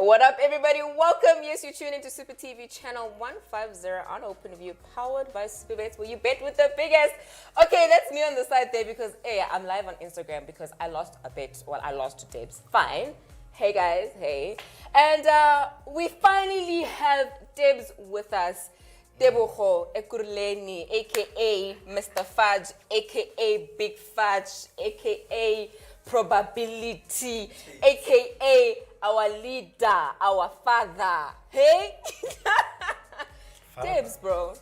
What up, everybody? Welcome. Yes, you tune into Supa TV channel 150 on OpenView, powered by Supa Bets, where you bet with the biggest. Okay, that's me on the side there because, hey, I'm live on Instagram because I lost a bet. Well, I lost to Debs. Fine. Hey, guys. Hey. And we finally have Debs with us. Tebogo Lekhuleni, a.k.a. Mr. Fudge, a.k.a. Big Fudge, a.k.a. Probability, a.k.a. our leader, our father. Hey? Debs, bro.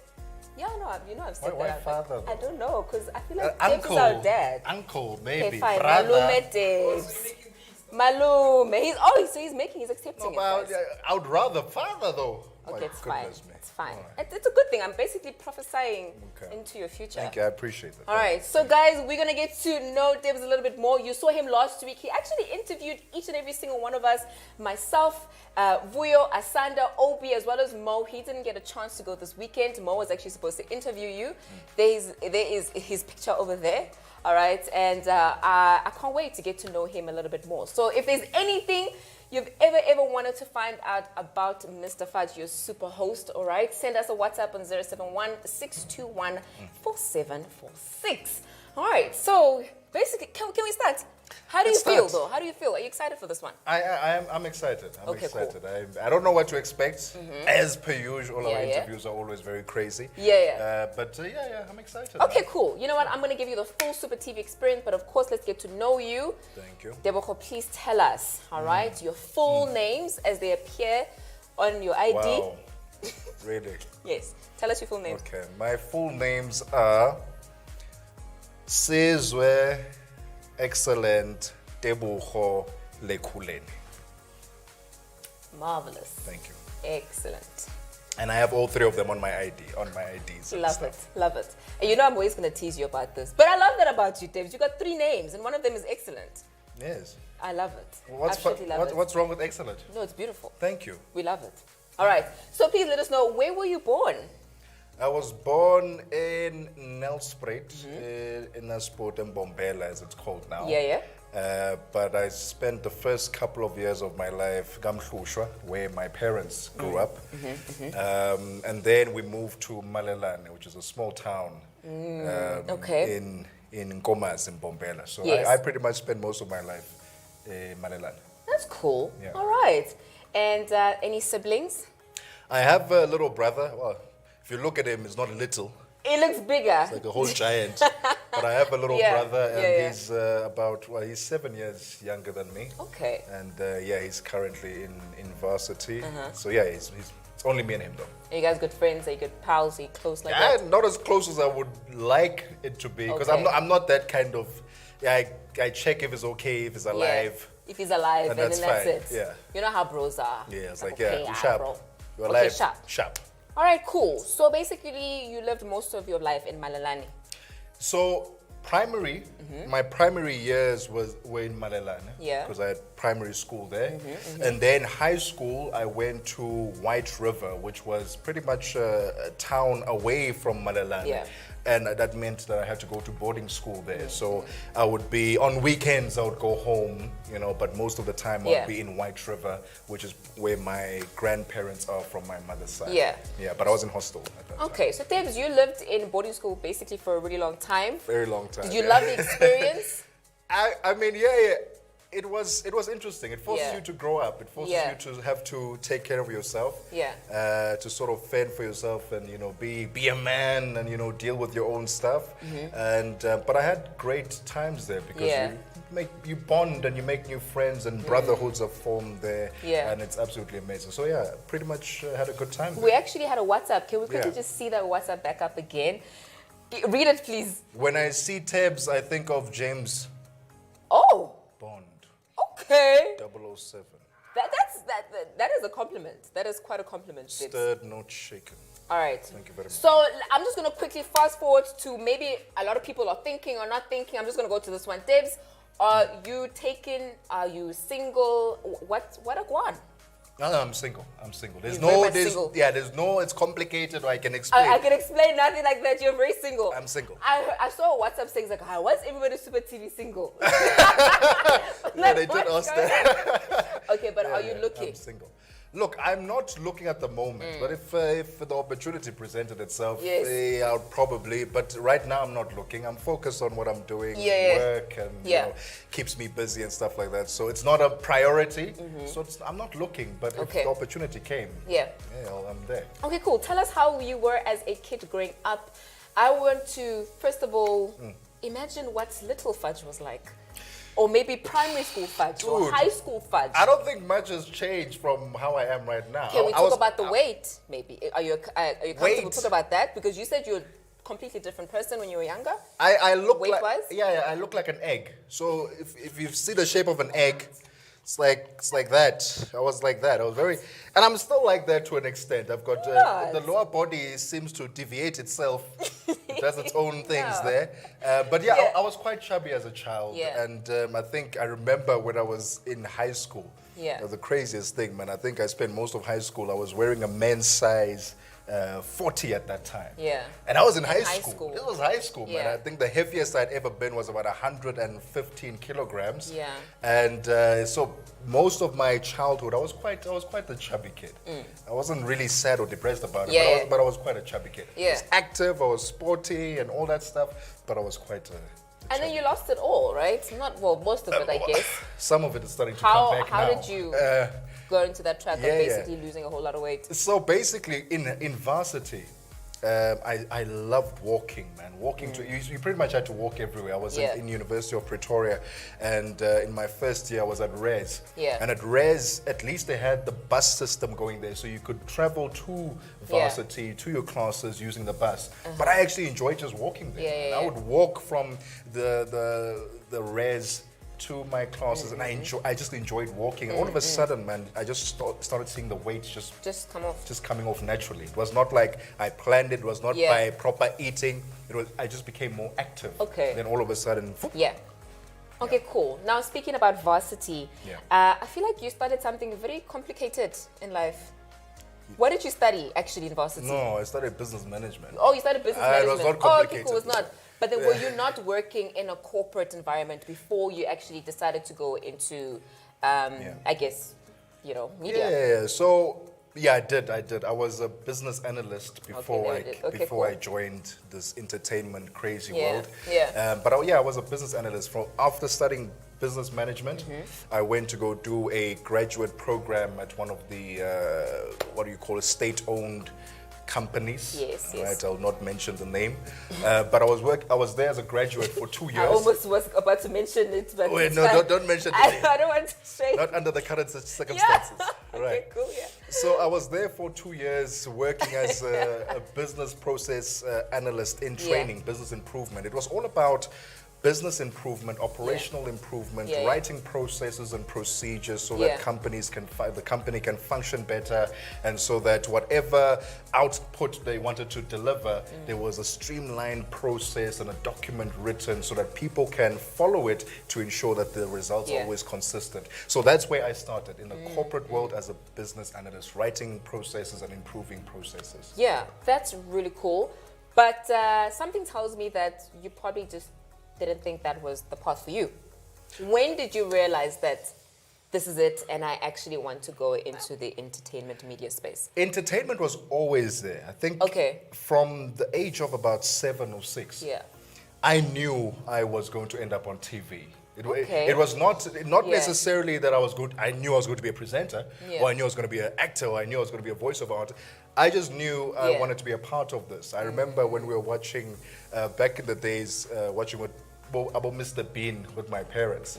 Yeah, no, I've said why that. father, I don't know, because I feel like Debs is uncle, our dad. uncle, maybe, Okay, fine. brother. Malume Debs. Malume. He's accepting it. But Guys. I would rather father, though. Okay, My it's fine. goodness, man. It's fine. Right. It's a good thing. I'm basically prophesying Okay. into your future. Thank you, I appreciate that. All right, so guys, we're going to get to know Debs a little bit more. You saw him last week. He actually interviewed each and every single one of us, myself, Vuyo, Asanda, Obi, as well as Mo. He didn't get a chance to go this weekend. Mo was actually supposed to interview you. There is his picture over there. All right, and I can't wait to get to know him a little bit more. So if there's anything you've ever wanted to find out about Mr. Fudge, your super host, all right, send us a WhatsApp on 071-621-4746. All right, so basically, can we start? How do you feel, though? How do you feel? Are you excited for this one? I'm excited. I'm Okay, excited. cool. I don't know what to expect. As per usual, our interviews are always very crazy. But I'm excited. Okay, cool. You know what? I'm going to give you the full Supa TV experience, but of course, let's get to know you. Thank you. Tebogo, please tell us, all right, your full names as they appear on your ID. Wow. Really? Yes. Tell us your full names. Okay. My full names are Sizwe Excellent Tebogo Lekhuleni. Marvelous. Thank you. Excellent. And I have all three of them on my IDs. Love it. Love it. And you know I'm always going to tease you about this. But I love that about you, Debs. You got 3 names, and one of them is excellent. Yes. I love it. What's wrong with excellent? No, it's beautiful. Thank you. We love it. All right. So please let us know, where were you born? I was born in Nelspruit, in Nelspruit and Bombela, as it's called now. But I spent the first couple of years of my life Gamhlushwa, where my parents grew up. And then we moved to Malelane, which is a small town in Nkomas in Bombela. So I pretty much spent most of my life in Malelane. That's cool. Yeah. All right. And any siblings? I have a little brother. Well, if you look at him, he's not little. He looks bigger. It's like a whole giant. But I have a little brother, and he's he's 7 years younger than me. Okay. And he's currently in varsity. So it's only me and him, though. Are you guys good friends? Are you good pals? Are you close like that? Not as close as I would like it to be, because I'm not that kind of. I check if he's okay, if he's alive. If he's alive, and then that's fine. it. Yeah. You know how bros are. Yeah, it's like, okay, you're sharp. bro. You're okay, alive. Sharp. All right, cool. So basically, you lived most of your life in Malelane. So my primary years were in Malelane. Yeah. Because I had primary school there. And then high school, I went to White River, which was pretty much a town away from Malelane. Yeah. And that meant that I had to go to boarding school there. So I would be, on weekends, I would go home, but most of the time I would be in White River, which is where my grandparents are from my mother's side. Yeah. Yeah, but I was in hostel at that time. Okay, so Debs, you lived in boarding school basically for a really long time. Very long time. Did you love the experience? I mean, It was interesting. It forces you to grow up. It forces you to have to take care of yourself. To sort of fend for yourself and be a man and deal with your own stuff. And but I had great times there because you bond and you make new friends and brotherhoods are formed there. And it's absolutely amazing. So pretty much had a good time there. We actually had a WhatsApp. Can we quickly just see that WhatsApp back up again? Read it, please. When I see Tebs, I think of James Bond. Okay. 007. That is a compliment. That is quite a compliment. Stirred, not shaken. All right. Thank you very much. So I'm just going to quickly fast forward to maybe a lot of people are thinking or not thinking. I'm just going to go to this one. Debs, are you taken? Are you single? What a one? No, I'm single. There's no, it's complicated or I can explain. I can explain nothing like that. You're very single. I'm single. I saw WhatsApp saying like, why is everybody Supa TV single? Yeah, they did ask that. Okay, but are you looking? I'm single. Look, I'm not looking at the moment, but if the opportunity presented itself, I'll probably. But right now, I'm not looking. I'm focused on what I'm doing, work, and you know, keeps me busy and stuff like that. So it's not a priority. So I'm not looking. But if the opportunity came, I'm there. Okay, cool. Tell us how you were as a kid growing up. I want to first of all imagine what Little Fudge was like. Or maybe primary school fudge or high school fudge. I don't think much has changed from how I am right now. Can we talk about the weight, maybe? Are you comfortable to talk about that? Because you said you're a completely different person when you were younger. I look like weight-wise? I look like an egg. So if you see the shape of an egg, it's like that. I was like that. I was very, and I'm still like that to an extent. I've got the lower body seems to deviate itself. It does its own things there. But I was quite chubby as a child, and I think I remember when I was in high school. It was the craziest thing, man. I think I spent most of high school. I was wearing a men's size 40 at that time. And I was in high school. It was high school, man. I think the heaviest I'd ever been was about 115 kilograms. And so most of my childhood, I was quite the chubby kid. I wasn't really sad or depressed about it, but I was quite a chubby kid. I was active, I was sporty and all that stuff, but I was quite and then you lost it all, right? Not, well, most of it, I guess. Some of it is starting to come back now. How did you go into that track of basically losing a whole lot of weight? So basically, in varsity, I loved walking, man. Walking you pretty much had to walk everywhere. I was in University of Pretoria, and in my first year I was at Res. And at Res, at least they had the bus system going there, so you could travel to varsity, to your classes using the bus. But I actually enjoyed just walking there. I would walk from the Res to my classes, and I just enjoyed walking. And all of a sudden, man, I just started seeing the weight just coming off naturally. It was not like I planned it. It was not by proper eating. It was I just became more active. Then all of a sudden, Okay, cool. Now speaking about varsity, I feel like you started something very complicated in life. What did you study actually in varsity? No, I studied business management. Oh, you studied business management. It was not complicated. Okay, cool. It was not. But then were you not working in a corporate environment before you actually decided to go into, I guess, media? So, I did. I was a business analyst before I joined this entertainment crazy world. But I was a business analyst. After studying business management, I went to go do a graduate program at one of the, state-owned companies. Right, I'll not mention the name, but I was there as a graduate for 2 years. I almost was about to mention it, but don't mention the name. I don't want to say. Not under the current circumstances. Right. Okay, cool. So I was there for 2 years working as a business process analyst in training, business improvement. It was all about business improvement, operational improvement, writing processes and procedures so that the company can function better, and so that whatever output they wanted to deliver, there was a streamlined process and a document written so that people can follow it to ensure that the results are always consistent. So that's where I started, in the corporate world as a business analyst, writing processes and improving processes. Yeah, that's really cool. But something tells me that you probably just didn't think that was the path for you. When did you realize that this is it and I actually want to go into the entertainment media space? Entertainment was always there. I think from the age of about 7 or 6, I knew I was going to end up on TV. It was not necessarily that I knew I was going to be a presenter, or I knew I was going to be an actor, or I knew I was going to be a voiceover artist. I just knew I wanted to be a part of this. I remember when we were watching, back in the days, watching about Mr. Bean with my parents.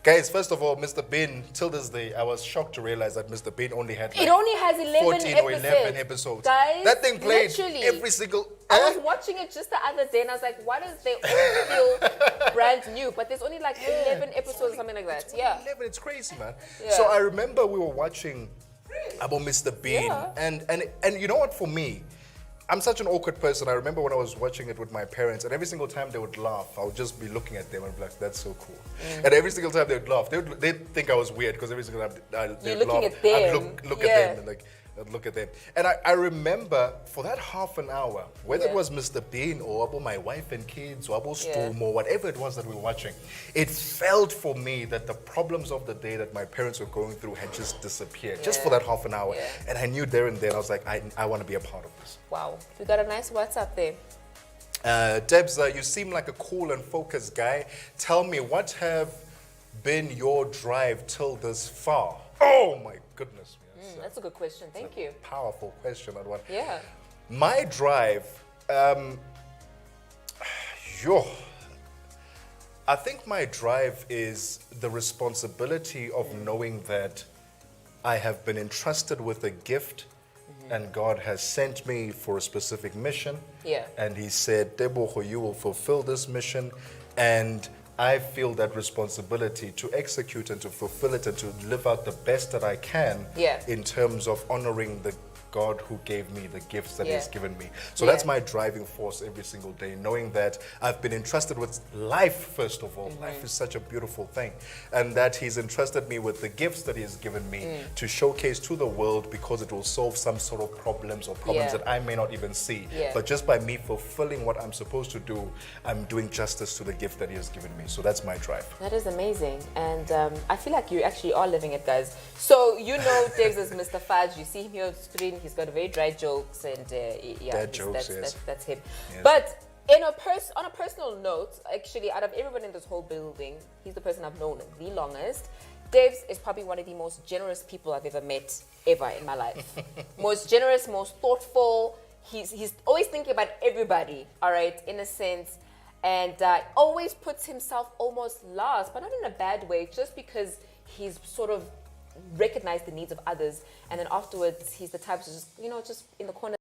Guys, first of all, Mr. Bean, till this day, I was shocked to realize that Mr. Bean only had it only has 14 or 11 episodes. Guys, that thing played every single... I was watching it just the other day and I was like, why does they all feel brand new? But there's only like 11 episodes or something like that. 11, it's crazy, man. So I remember we were watching about Mr. Bean. And you know what, for me, I'm such an awkward person. I remember when I was watching it with my parents, and every single time they would laugh, I would just be looking at them and be like, that's so cool. And every single time they would laugh, they'd think I was weird, because every single time they'd laugh, at them. I'd look at them and like, Look at them. And I remember for that half an hour, whether it was Mr. Bean or about my wife and kids or about Storm or whatever it was that we were watching, it felt for me that the problems of the day that my parents were going through had just disappeared, just for that half an hour. And I knew there and then, I was like, I want to be a part of this. Wow. We got a nice WhatsApp there. Debs, you seem like a cool and focused guy. Tell me, what have been your drive till this far? Oh my goodness. That's a good question. Thank you. Powerful question, that one. Yeah. My drive, I think my drive is the responsibility of knowing that I have been entrusted with a gift and God has sent me for a specific mission. Yeah. And he said, Tebogo, you will fulfill this mission. And I feel that responsibility to execute and to fulfill it and to live out the best that I can in terms of honoring the God who gave me the gifts that he's given me. So that's my driving force every single day, knowing that I've been entrusted with life, first of all. Life is such a beautiful thing. And that he's entrusted me with the gifts that he has given me to showcase to the world, because it will solve some sort of problems that I may not even see. But just by me fulfilling what I'm supposed to do, I'm doing justice to the gift that he has given me. So that's my drive. That is amazing. And I feel like you actually are living it, guys. So you know Debs is Mr. Fudge. You see him here on screen. He's got very dry jokes and that's him. Yes. But on a personal note, actually, out of everyone in this whole building, he's the person I've known the longest. Debs is probably one of the most generous people I've ever met in my life. Most generous, most thoughtful. He's always thinking about everybody, all right, in a sense, and always puts himself almost last, but not in a bad way, just because he's sort of recognize the needs of others, and then afterwards he's the type to just in the corner